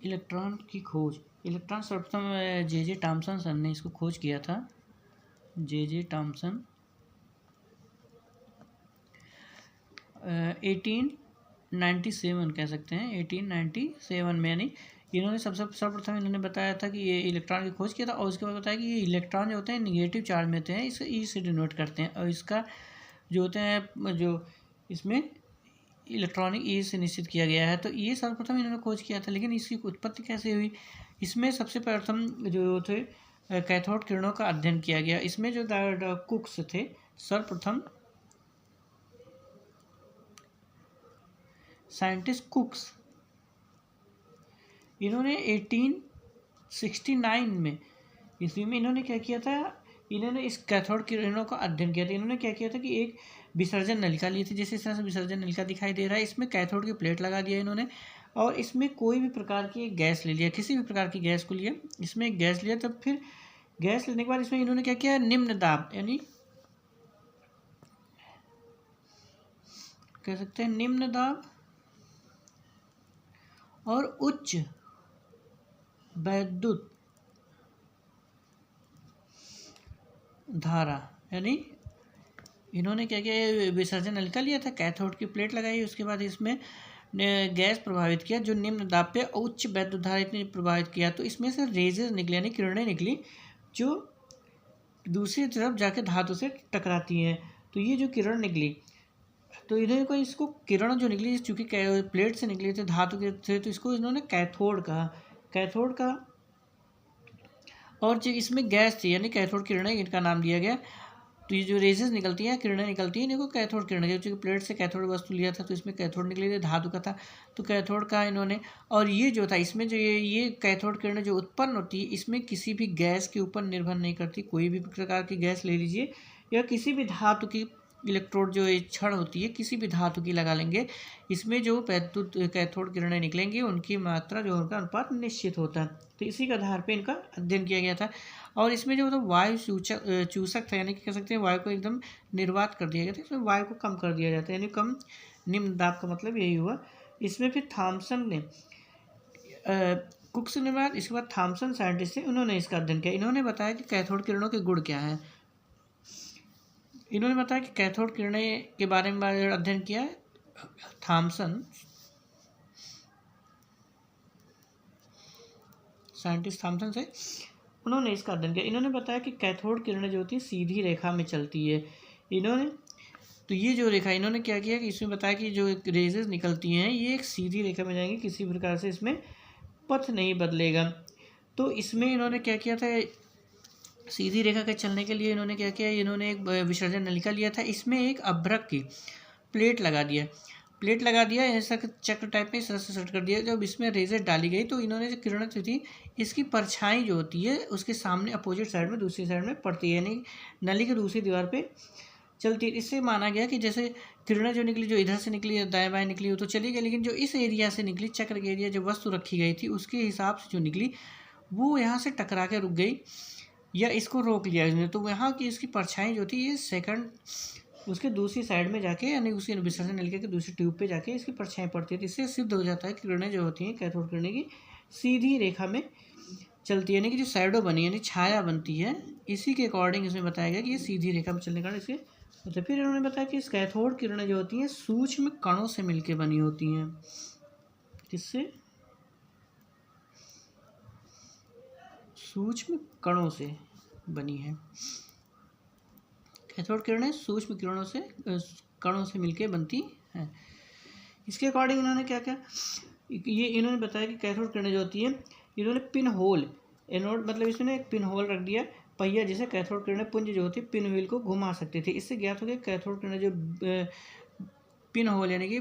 Electron की खोज। Electron सर्वप्रथम जे थॉमसन सन ने इसको खोज किया था। जे थॉमसन 1897 कह सकते हैं, 1897 में, यानी इन्होंने सर्वप्रथम इन्होंने बताया था कि ये इलेक्ट्रॉन की खोज किया था। और उसके बाद बताया कि ये इलेक्ट्रॉन जो होते हैं निगेटिव चार्ज में होते हैं, इसे ई से डिनोट करते हैं। और इसका जो होते हैं, जो इसमें इलेक्ट्रॉनिक ई से निश्चित किया गया है। तो ये सर्वप्रथम इन्होंने खोज किया था। लेकिन इसकी उत्पत्ति कैसे हुई? इसमें सबसे प्रथम जो थे कैथोड किरणों का अध्ययन किया गया। इसमें जो कुक्स थे, सर्वप्रथम साइंटिस्ट कुक्स, इन्होंने 1869 में ईस्वी में इन्होंने क्या किया था? इन्होंने इस कैथोड किरणों का अध्ययन किया था। इन्होंने क्या किया था कि एक विसर्जन नलिका ली थी, जैसे इस तरह से विसर्जन नलिका दिखाई दे रहा है। इसमें कैथोड की प्लेट लगा दिया इन्होंने, और इसमें कोई भी प्रकार की गैस ले लिया, किसी भी प्रकार की गैस को लिया, इसमें एक गैस लिया। तब फिर गैस लेने के बाद इसमें इन्होंने क्या किया? निम्न दाब, यानी कह सकते हैं निम्न दाब और उच्च वैद्युत धारा, यानी इन्होंने क्या किया? विसर्जन नलिका लिया था, कैथोड की प्लेट लगाई, उसके बाद इसमें गैस प्रभावित किया जो निम्न दाब पे उच्च वैद्युत धारा इतनी प्रभावित किया। तो इसमें से रेजेस निकली, यानी किरणें निकली, जो दूसरी तरफ जाके धातु से टकराती हैं। तो ये जो किरण निकली, तो इन्होंने कोई इसको किरण जो निकली, चूँकि प्लेट से निकली थी, धातु के थे, तो इसको इन्होंने कैथोड कहा, कैथोड का। और जो इसमें गैस थी, यानी कैथोड किरणें, इनका नाम दिया गया। तो ये जो रेजेस निकलती हैं, किरणें निकलती हैं, इनको कैथोड किरणें, क्योंकि प्लेट से कैथोड वस्तु लिया था तो इसमें कैथोड निकली थी, धातु का था, तो कैथोड कहा इन्होंने। और ये जो था, इसमें जो ये कैथोड किरणें जो उत्पन्न होती है, इसमें किसी भी गैस के ऊपर निर्भर नहीं करती। कोई भी प्रकार की गैस ले लीजिए, या किसी भी धातु की इलेक्ट्रोड जो छड़ होती है, किसी भी धातु की लगा लेंगे, इसमें जो वैद्युत कैथोड किरणें निकलेंगी, उनकी मात्रा जो उनका अनुपात निश्चित होता है। तो इसी के आधार पे इनका अध्ययन किया गया था। और इसमें जो वायु चूसक था, यानी कि कह सकते हैं वायु को एकदम निर्वात कर दिया गया था, इसमें वायु को कम कर दिया जाता है, यानी कम निम्न दाब का मतलब यही हुआ। इसमें फिर थॉमसन ने कुक्स ने बाद, इसके बाद थॉमसन साइंटिस्ट थे, उन्होंने इसका अध्ययन किया। इन्होंने बताया कि कैथोड किरणों के गुण क्या है। इन्होंने बताया कि कैथोड किरणें के बारे में अध्ययन किया है थॉमसन, साइंटिस्ट थॉमसन से, उन्होंने इसका अध्ययन किया। इन्होंने बताया कि कैथोड किरणें जो होती है सीधी रेखा में चलती है। इन्होंने तो ये जो रेखा, इन्होंने क्या किया कि इसमें बताया कि जो रेजेस निकलती हैं, ये एक सीधी रेखा में जाएंगी, किसी प्रकार से इसमें पथ नहीं बदलेगा। तो इसमें इन्होंने क्या किया था? सीधी रेखा के चलने के लिए इन्होंने क्या किया? इन्होंने एक विसर्जन नलिका लिया था, इसमें एक अभ्रक की प्लेट लगा दिया, ऐसा चक्र टाइप में इस तरह से सेट कर दिया। जब इसमें रेजर डाली गई, तो इन्होंने जो किरणें थी, इसकी परछाई जो होती है उसके सामने अपोजिट साइड में, दूसरी साइड में पड़ती है, यानी नली के दूसरी दीवार पे चलती है। इससे माना गया कि जैसे किरणें जो निकली, जो इधर से निकली, दाएं बाएं निकली, वो तो चली गई, लेकिन जो इस एरिया से निकली, चक्र के एरिया, जो वस्तु रखी गई थी उसके हिसाब से जो निकली, वो यहाँ से टकरा के रुक गई, या इसको रोक लिया इसने। तो यहाँ की इसकी परछाई जो थी, ये सेकंड उसके दूसरी साइड में जाके, यानी उसके विसर्जन नलिका के दूसरी ट्यूब पे जाके इसकी परछाई पड़ती है। इससे सिद्ध हो जाता है कि किरणें जो होती हैं कैथोड किरणें की सीधी रेखा में चलती है, यानी कि जो शैडो बनी, यानी छाया बनती है, इसी के अकॉर्डिंग इसमें बताया गया कि ये सीधी रेखा में चलने के कारण इसके। तो फिर इन्होंने बताया कि इस कैथोड किरणें जो होती हैं सूक्ष्म कणों से मिलकर बनी होती हैं। किससे? सूक्ष्म कणों से बनी है। कैथोड किरणें सूक्ष्म कणों से मिलकर बनती हैं। इसके अकॉर्डिंग इन्होंने क्या क्या ये इन्होंने बताया कि कैथोड किरणें जो होती हैं, इन्होंने पिन होल, एनोड मतलब इसमें एक पिन होल रख दिया पहिया, जिसे कैथोड किरणें पुंज जो होती है पिन व्हील को घुमा सकती थी। इससे ज्ञात हो गया कैथोड किरणें जो पिन होल, यानी कि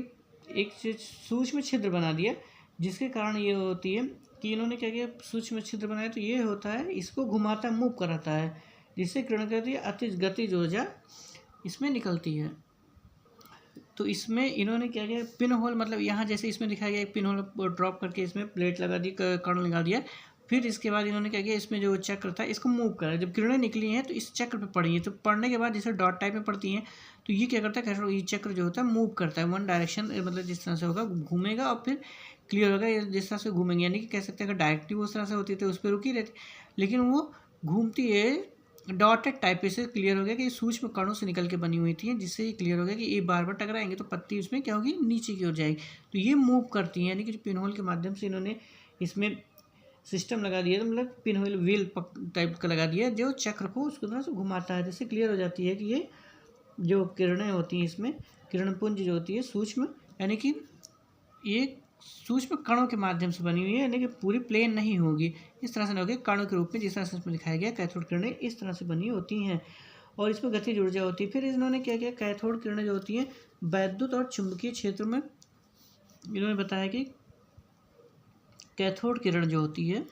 एक सूक्ष्म छिद्र बना दिया, जिसके कारण ये होती है कि इन्होंने क्या किया? सूक्ष्म छिद्र बनाया, तो ये होता है इसको घुमाता मूव कराता है, जिससे किरण कहती है अति गतिज ऊर्जा इसमें निकलती है। तो इसमें इन्होंने क्या किया? पिन होल, मतलब यहाँ जैसे इसमें दिखाया गया, एक पिन होल ड्रॉप करके इसमें प्लेट लगा दी, कण लगा दिया। फिर इसके बाद इन्होंने क्या किया? इसमें जो चक्र था इसको मूव करा। जब किरणें निकली हैं तो इस चक्र पे पड़ी हैं, तो पड़ने के बाद जैसे डॉट टाइप में पड़ती हैं, तो ये क्या करता है? ये चक्र जो होता है मूव करता है वन डायरेक्शन, मतलब जिस तरह से होगा घूमेगा, और फिर क्लियर होगा। ये जिस तरह से घूमेंगे, यानी कि कह सकते हैं अगर डायरेक्टिव उस तरह से होती तो उस पर रुकी रहती, लेकिन वो घूमती है डॉटेड टाइप से। क्लियर हो गया कि सूक्ष्म कणों से निकल के बनी हुई थी, जिससे ये क्लियर हो गया कि ये बार बार टकराएंगे तो पत्ती उसमें क्या होगी, नीचे की ओर जाएगी। तो ये मूव करती हैं, यानी कि पिनहोल के माध्यम से इन्होंने इसमें सिस्टम लगा दिया, तो मतलब पिनहोल व्हील टाइप का लगा दिया जो चक्र को उसको तरह से घुमाता है, जिससे क्लियर हो जाती है कि ये जो किरणें होती हैं इसमें किरणपुंज जो होती है सूक्ष्म, यानी कि ये सूक्ष्म कणों के माध्यम से बनी हुई है, यानी कि पूरी प्लेन नहीं होगी। इस तरह से नहीं होगी कणों के रूप में, जिस तरह से इसमें दिखाया गया कैथोड किरणें इस तरह से बनी होती हैं और इसमें गतिज ऊर्जा होती है। फिर इन्होंने क्या किया, कैथोड किरणें जो होती हैं वैद्युत और चुंबकीय क्षेत्र में, इन्होंने बताया कि कैथोड किरण जो होती है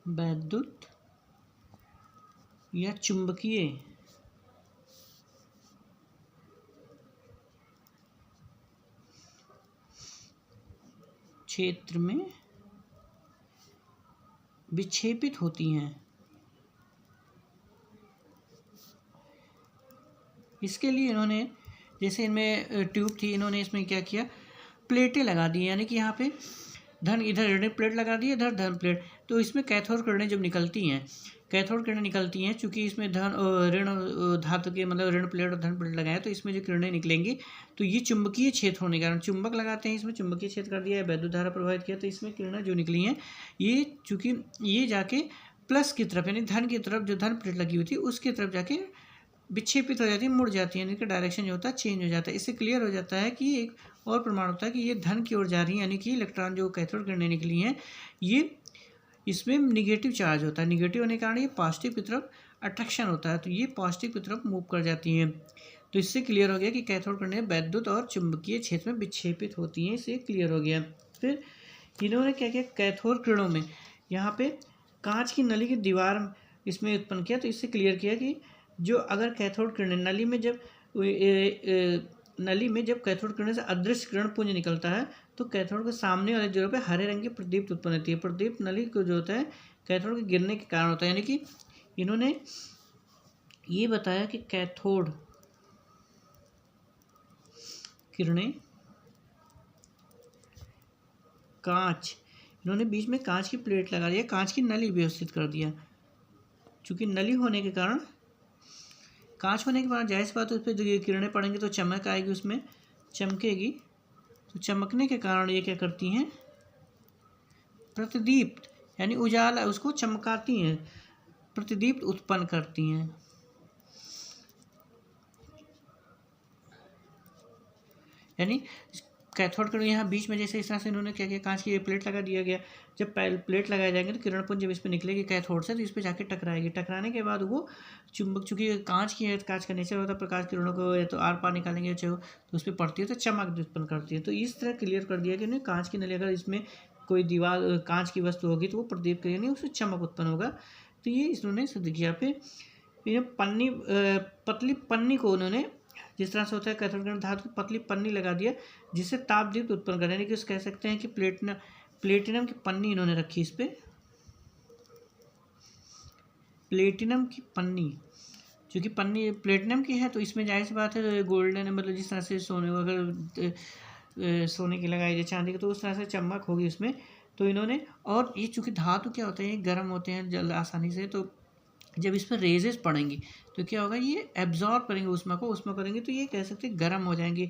वैद्युत या चुंबकीय क्षेत्र में विक्षेपित होती हैं। इसके लिए इन्होंने, जैसे इनमें ट्यूब थी, इन्होंने इसमें क्या किया, प्लेटें लगा दी, यानी कि यहाँ पे धन, इधर ऋण प्लेट लगा दी, इधर धन प्लेट। तो इसमें कैथोड किरणें जब निकलती हैं, कैथोड किरणें निकलती हैं, चूंकि इसमें धन ऋण धातु के मतलब ऋण प्लेट और धन प्लेट लगाए, तो इसमें जो किरणें निकलेंगी तो ये चुंबकीय क्षेत्र होने के कारण, चुंबक लगाते हैं इसमें, चुंबकीय क्षेत्र कर दिया है, वैद्युत धारा प्रभावित किया, तो इसमें किरणें जो निकली हैं ये चूंकि ये जाके प्लस की तरफ, यानी धन की तरफ, जो धन प्लेट लगी हुई थी उसकी तरफ जाके विक्षेपित हो जाती है, मुड़ जाती है, इनका डायरेक्शन जो होता है चेंज हो जाता है। इससे क्लियर हो जाता है कि एक और प्रमाण होता है कि ये धन की ओर जा रही है, यानी कि इलेक्ट्रॉन जो कैथोड किरणें निकली हैं ये इसमें निगेटिव चार्ज होता है, निगेटिव होने के कारण ये पॉजिटिव की तरफ अट्रैक्शन होता है, तो ये पॉजिटिव की तरफ मूव कर जाती हैं। तो इससे क्लियर हो गया कि कैथोड किरणें वैद्युत और चुंबकीय क्षेत्र में विक्षेपित होती हैं, इससे क्लियर हो गया। फिर इन्होंने क्या किया, कैथोड किरणों में यहाँ पे कांच की नली की दीवार इसमें उत्पन्न किया, तो इससे क्लियर किया कि जो अगर कैथोड किरणें नली में जब कैथोड किरणें से अदृश्य किरण पुंज निकलता है तो कैथोड के सामने वाले जोड़ों पे हरे रंग की प्रदीप्त उत्पन्न होती है। प्रदीप्त नली को जो होता है कैथोड के गिरने के कारण होता है, यानी कि इन्होंने ये बताया कि कैथोड किरणें कांच, इन्होंने बीच में कांच की प्लेट लगा दिया, कांच की नली व्यवस्थित कर दिया। चूंकि नली होने के कारण, कांच होने के बाद जाहिर सी बात है उस पर जो ये किरणें पड़ेंगी तो चमक आएगी, उसमें चमकेगी, तो चमकने के कारण ये क्या करती हैं, प्रतिदीप्त यानी उजाला, उसको चमकाती हैं, प्रतिदीप्त उत्पन्न करती हैं। यानी कैथोड किरण यहाँ बीच में जैसे इस तरह से इन्होंने क्या किया, कांच की प्लेट लगा दिया गया। जब प्लेट लगाए जाएंगे तो किरणपुंज जब इस पर निकलेगी कैथोड से तो इस पर जाके टकराएगी, टकराने के बाद वो चुंबक, चूंकि कांच की है, कांच का नेचर होता है प्रकाश किरणों को या तो आर पार निकालेंगे चाहे तो उस पर पड़ती है तो चमक उत्पन्न करती है। तो इस तरह क्लियर कर दिया कि नहीं, कांच की नली अगर इसमें कोई दीवार कांच की वस्तु होगी तो वो प्रदीप करेगी, नहीं उससे चमक उत्पन्न होगा। तो ये इन्होंने सिद्ध किया। फिर पन्नी, पतली पन्नी को उन्होंने, जिस तरह से होता है कैथोड किरण धातु की पतली पन्नी लगा दिया जिससे ताप दीप्त उत्पन्न करे, यानी कि कह सकते हैं कि प्लेटिनम की पन्नी इन्होंने रखी इस पर, प्लेटिनम की पन्नी, क्योंकि पन्नी प्लेटिनम की है तो इसमें जाहिर सी बात है गोल्डन, मतलब जिस तरह से सोने, अगर सोने की लगाई जाए चांदी की तो उस तरह से चमक होगी उसमें। तो इन्होंने, और ये चूँकि धातु क्या होते हैं, गर्म होते हैं जल्द आसानी से, तो जब इस पर रेजेस पड़ेंगी तो क्या होगा, ये एब्जॉर्ब करेंगे ऊष्मा को, ऊष्मा करेंगे तो ये कह सकते हैं गर्म हो जाएंगे।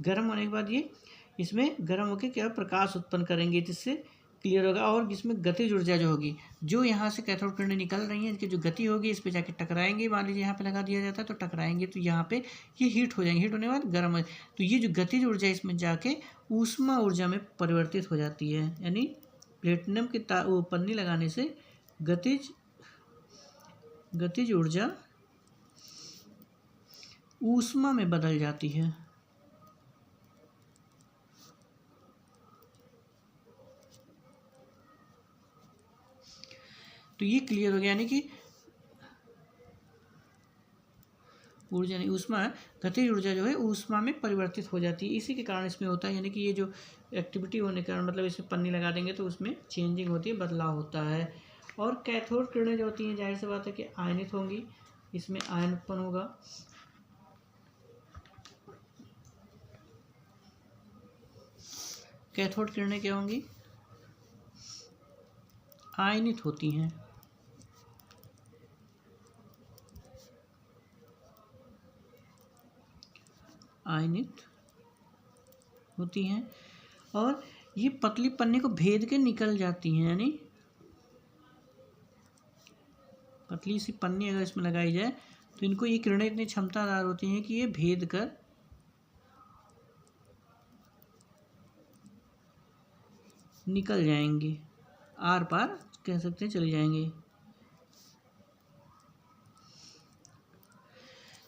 गर्म होने के बाद ये इसमें गर्म होकर क्या प्रकाश उत्पन्न करेंगे, जिससे क्लियर होगा। और इसमें गतिज ऊर्जा जो होगी, जो यहाँ से कैथोड किरणें निकल रही हैं इनकी जो गति होगी, इस पर जाके टकराएंगे, मान लीजिए यहाँ पे लगा दिया जाता है तो टकराएंगे तो यहाँ पे ये हीट हो जाएंगे, हीट होने के बाद गर्म हो, तो ये जो गतिज ऊर्जा इसमें जाके ऊष्मा ऊर्जा में परिवर्तित हो जाती है। यानी प्लेटिनम की पन्नी लगाने से गतिज ऊर्जा ऊष्मा में बदल जाती है। तो ये क्लियर हो गया, यानी कि ऊर्जा नहीं, ऊष्मा है, गतिज ऊर्जा जो है ऊष्मा में परिवर्तित हो जाती है, इसी के कारण इसमें होता है। यानी कि ये जो एक्टिविटी होने के कारण, मतलब इसमें पन्नी लगा देंगे तो उसमें चेंजिंग होती है, बदलाव होता है। और कैथोड किरणें जो होती हैं जाहिर सी बात है कि आयनित होंगी, इसमें आयन उत्पन्न होगा। कैथोड किरणें क्या होंगी? आयनित होती हैं। आयनित होती हैं और ये पतली पन्नी को भेद के निकल जाती हैं, यानी पतली सी पन्नी अगर इसमें लगाई जाए तो इनको ये किरणें इतनी क्षमतादार होती हैं कि ये भेद कर निकल जाएंगे, आर पार कह सकते हैं चले जाएंगे।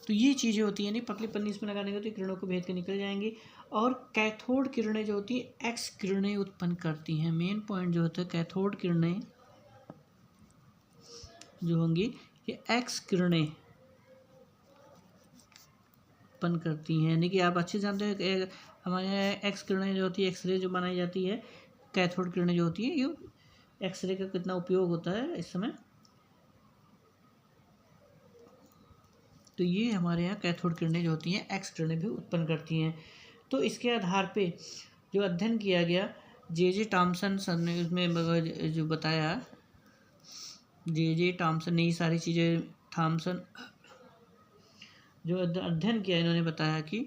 तो ये चीज़ें होती हैं, यानी पतली पन्नी इसमें लगाने के तो किरणों को भेद के निकल जाएंगी। और कैथोड किरणें जो होती हैं एक्स किरणें उत्पन्न करती हैं। मेन पॉइंट जो होता है, कैथोड किरणें जो होंगी ये एक्स किरणें उत्पन्न करती हैं, यानी कि आप अच्छे जानते हैं हमारे यहाँ एक्स किरणें जो होती है, एक्सरे जो बनाई जाती है, कैथोड किरणें जो होती है, ये एक्सरे का कितना उपयोग होता है इस समय। तो ये हमारे यहाँ कैथोड किरणें जो होती हैं एक्स किरणें भी उत्पन्न करती हैं। तो इसके आधार पे जो अध्ययन किया गया, जे टॉमसन सर ने उसमें जो बताया, जे टॉमसन ने ये सारी चीज़ें, थॉमसन जो अध्ययन किया, इन्होंने बताया कि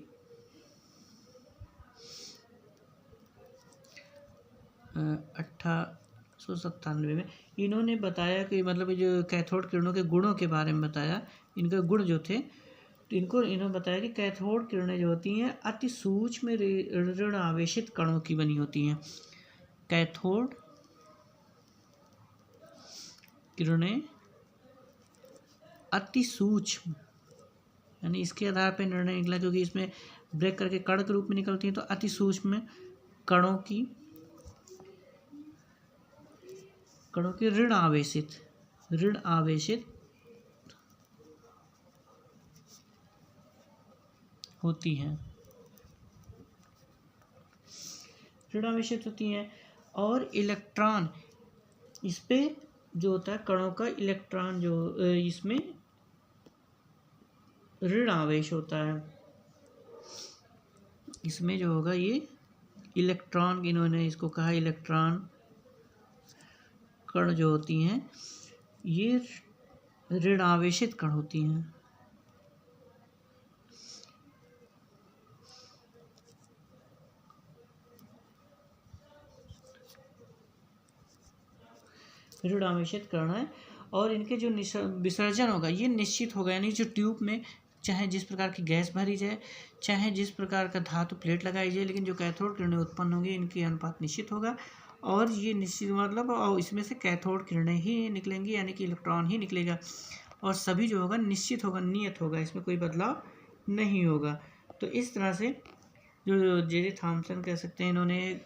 1897 में इन्होंने बताया कि मतलब जो कैथोड किरणों के गुणों के बारे में बताया, इनके गुण जो थे, तो इन्होंने बताया कि कैथोड किरणें जो होती हैं अति सूक्ष्म ऋण आवेशित कणों की बनी होती हैं। कैथोड किरणें अति सूक्ष्म, यानी इसके आधार पर निर्णय निकला, क्योंकि इसमें ब्रेक करके कण के रूप में निकलती हैं, तो अति सूक्ष्म कणों की ऋण आवेशित होती हैं, ऋण आवेशित होती हैं। और इलेक्ट्रॉन, इस पे जो होता है कणों का इलेक्ट्रॉन जो इसमें ऋण आवेश होता है, इसमें जो होगा ये इलेक्ट्रॉन, इन्होंने इसको कहा इलेक्ट्रॉन कण जो होती हैं ये ऋण आवेशित कण होती हैं। ऋण आवेशित कण है और इनके जो विसर्जन होगा ये निश्चित होगा, यानी जो ट्यूब में चाहे जिस प्रकार की गैस भरी जाए, चाहे जिस प्रकार का धातु प्लेट लगाई जाए, लेकिन जो कैथोड किरणें उत्पन्न होंगी इनकी अनुपात निश्चित होगा। और ये निश्चित मतलब और इसमें से कैथोड किरणें ही निकलेंगी, यानी कि इलेक्ट्रॉन ही निकलेगा, और सभी जो होगा निश्चित होगा, नियत होगा, इसमें कोई बदलाव नहीं होगा। तो इस तरह से जो जे थॉमसन कह सकते हैं, इन्होंने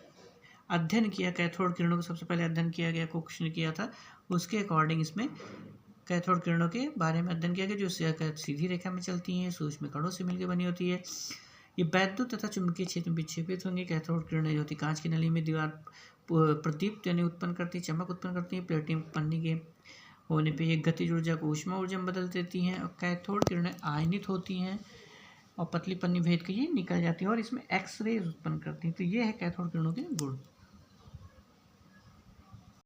अध्ययन किया कैथोड किरणों को, सबसे पहले अध्ययन किया गया, क्वेश्चन किया था, उसके अकॉर्डिंग इसमें कैथोड किरणों के बारे में अध्ययन किया गया, जो सीधी रेखा में चलती हैं, सूक्ष्म कणों से मिलकर बनी होती है। ये वैद्युत तथा चुंबकीय क्षेत्र में विक्षेपित होंगे। कैथोड किरणें जो होती कांच की नली में दीवार प्रदीप्त यानी उत्पन्न करती है, चमक उत्पन्न करती है। प्लेटिंग पन्नी के होने पे एक गतिज ऊर्जा को ऊष्मा ऊर्जा में बदल देती हैं। और कैथोड किरणें आयनित होती हैं और पतली पन्नी भेद के ये निकल जाती है और इसमें एक्सरे उत्पन्न करती हैं। तो ये है कैथोड किरणों के गुण।